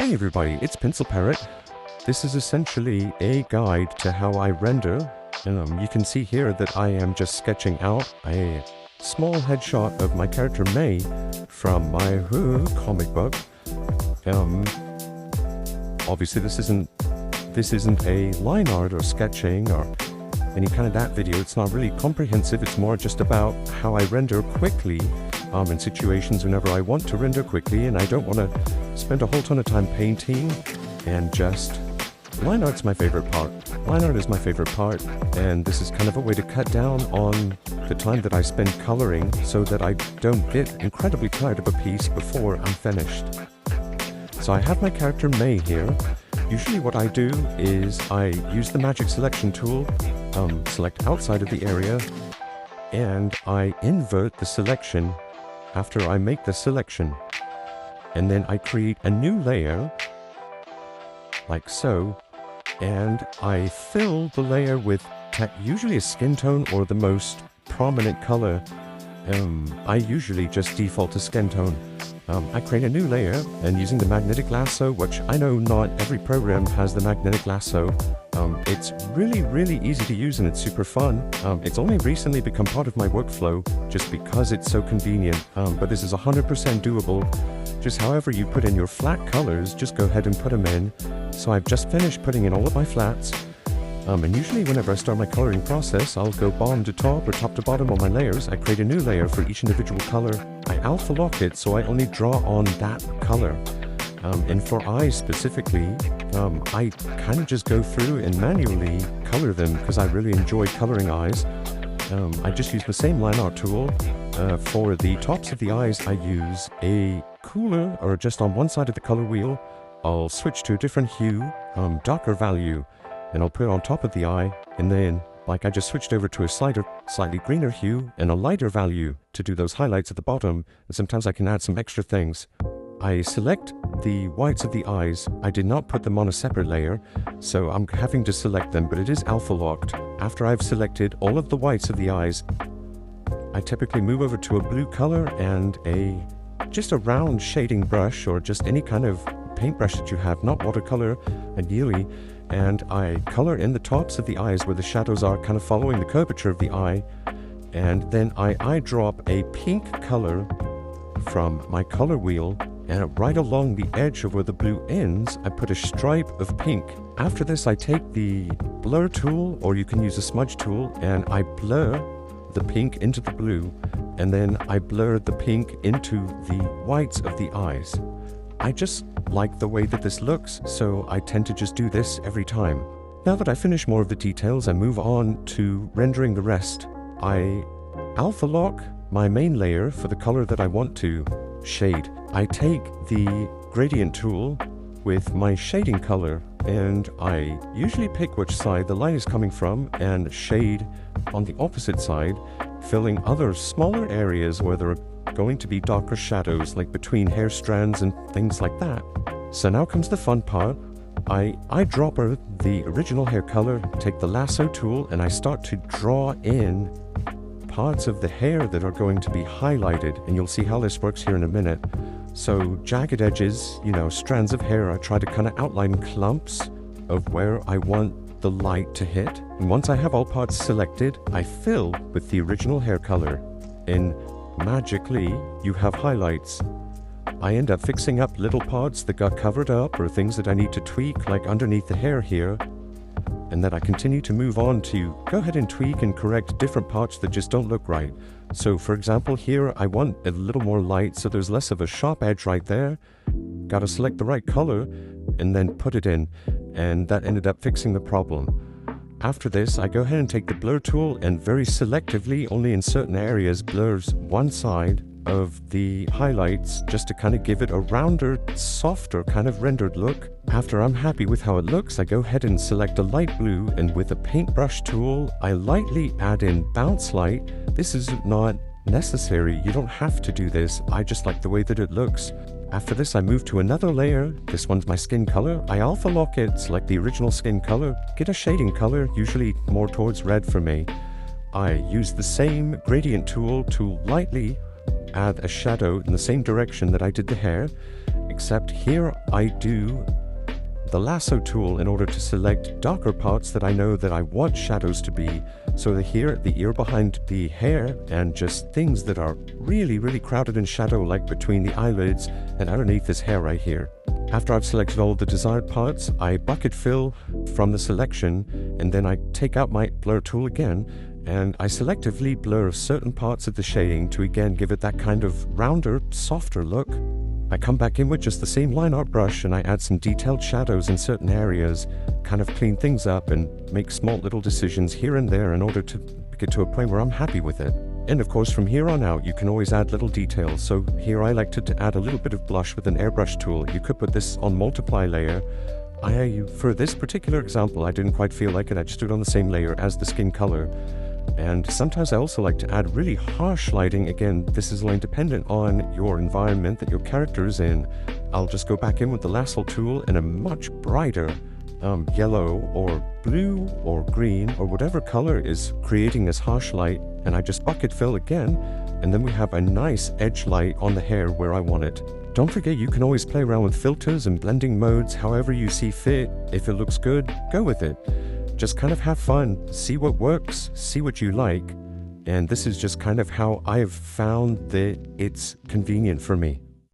Hey everybody, it's Pencil Parrot. This is essentially a guide to how I render. You can see here that I am just sketching out a small headshot of my character May from my comic book. Obviously this isn't a line art or sketching or any kind of that video. It's not really comprehensive. It's more just about how I render quickly in situations whenever I want to render quickly and I don't want to spend a whole ton of time painting and just... Line art's my favorite part. Line art is my favorite part, and this is kind of a way to cut down on the time that I spend coloring so that I don't get incredibly tired of a piece before I'm finished. So I have my character May here. Usually what I do is I use the magic selection tool, select outside of the area, and I invert the selection after I make the selection. And then I create a new layer, like so, and I fill the layer with usually a skin tone or the most prominent color. I usually just default to skin tone. I create a new layer, and using the magnetic lasso, which I know not every program has the magnetic lasso, it's really easy to use and it's super fun. It's only recently become part of my workflow just because it's so convenient, but this is 100% doable. Just however you put in your flat colors, just go ahead and put them in. So I've just finished putting in all of my flats. And usually whenever I start my coloring process, I'll go bottom to top or top to bottom on my layers. I create a new layer for each individual color. I alpha lock it so I only draw on that color. And for eyes specifically, I kind of just go through and manually color them because I really enjoy coloring eyes. I just use the same line art tool. For the tops of the eyes, I use a cooler, or just on one side of the color wheel, I'll switch to a different hue, darker value, and I'll put it on top of the eye, and then, like I just switched over to a slightly greener hue and a lighter value to do those highlights at the bottom, and sometimes I can add some extra things. I select the whites of the eyes. I did not put them on a separate layer, so I'm having to select them, but it is alpha locked. After I've selected all of the whites of the eyes, I typically move over to a blue color and just a round shading brush, or just any kind of paintbrush that you have, not watercolor ideally, and I color in the tops of the eyes where the shadows are kind of following the curvature of the eye, and then I drop a pink color from my color wheel, and right along the edge of where the blue ends, I put a stripe of pink. After this, I take the blur tool, or you can use a smudge tool, and I blur the pink into the blue, and then I blur the pink into the whites of the eyes. I just like the way that this looks, so I tend to just do this every time. Now that I finish more of the details, I move on to rendering the rest. I alpha lock my main layer for the color that I want to shade. I take the gradient tool with my shading color, and I usually pick which side the light is coming from and shade on the opposite side, filling other smaller areas where there are going to be darker shadows, like between hair strands and things like that. So now comes the fun part. I drop the original hair color, take the lasso tool, and I start to draw in parts of the hair that are going to be highlighted, and you'll see how this works here in a minute. So jagged edges, strands of hair, I try to kind of outline clumps of where I want the light to hit. And once I have all parts selected, I fill with the original hair color, and magically you have highlights. I end up fixing up little parts that got covered up or things that I need to tweak, like underneath the hair here, and then I continue to move on to go ahead and tweak and correct different parts that just don't look right. So for example, here I want a little more light, so there's less of a sharp edge right there. Gotta select the right color and then put it in, and that ended up fixing the problem. After this, I go ahead and take the blur tool and very selectively, only in certain areas, blurs one side of the highlights just to kind of give it a rounder, softer kind of rendered look. After I'm happy with how it looks, I go ahead and select a light blue, and with a paintbrush tool, I lightly add in bounce light. This is not necessary. You don't have to do this. I just like the way that it looks. After this, I move to another layer. This one's my skin color. I alpha lock it, select the original skin color, get a shading color, usually more towards red for me. I use the same gradient tool to lightly add a shadow in the same direction that I did the hair, except here I do the lasso tool in order to select darker parts that I know that I want shadows to be. So here, the ear behind the hair, and just things that are really, really crowded in shadow, like between the eyelids and underneath this hair right here. After I've selected all the desired parts, I bucket fill from the selection, and then I take out my blur tool again, and I selectively blur certain parts of the shading to again give it that kind of rounder, softer look. I come back in with just the same line art brush and I add some detailed shadows in certain areas, kind of clean things up and make small little decisions here and there in order to get to a point where I'm happy with it. And of course, from here on out, you can always add little details. So here I like to add a little bit of blush with an airbrush tool. You could put this on multiply layer. For this particular example, I didn't quite feel like it. I just did it on the same layer as the skin color. And sometimes I also like to add really harsh lighting. Again, this is line dependent on your environment that your character is in. I'll just go back in with the lasso tool in a much brighter yellow or blue or green or whatever color is creating this harsh light, and I just bucket fill again, and then we have a nice edge light on the hair where I want it. Don't forget, you can always play around with filters and blending modes however you see fit. If it looks good, go with it. Just kind of have fun, see what works, see what you like, and this is just kind of how I've found that it's convenient for me.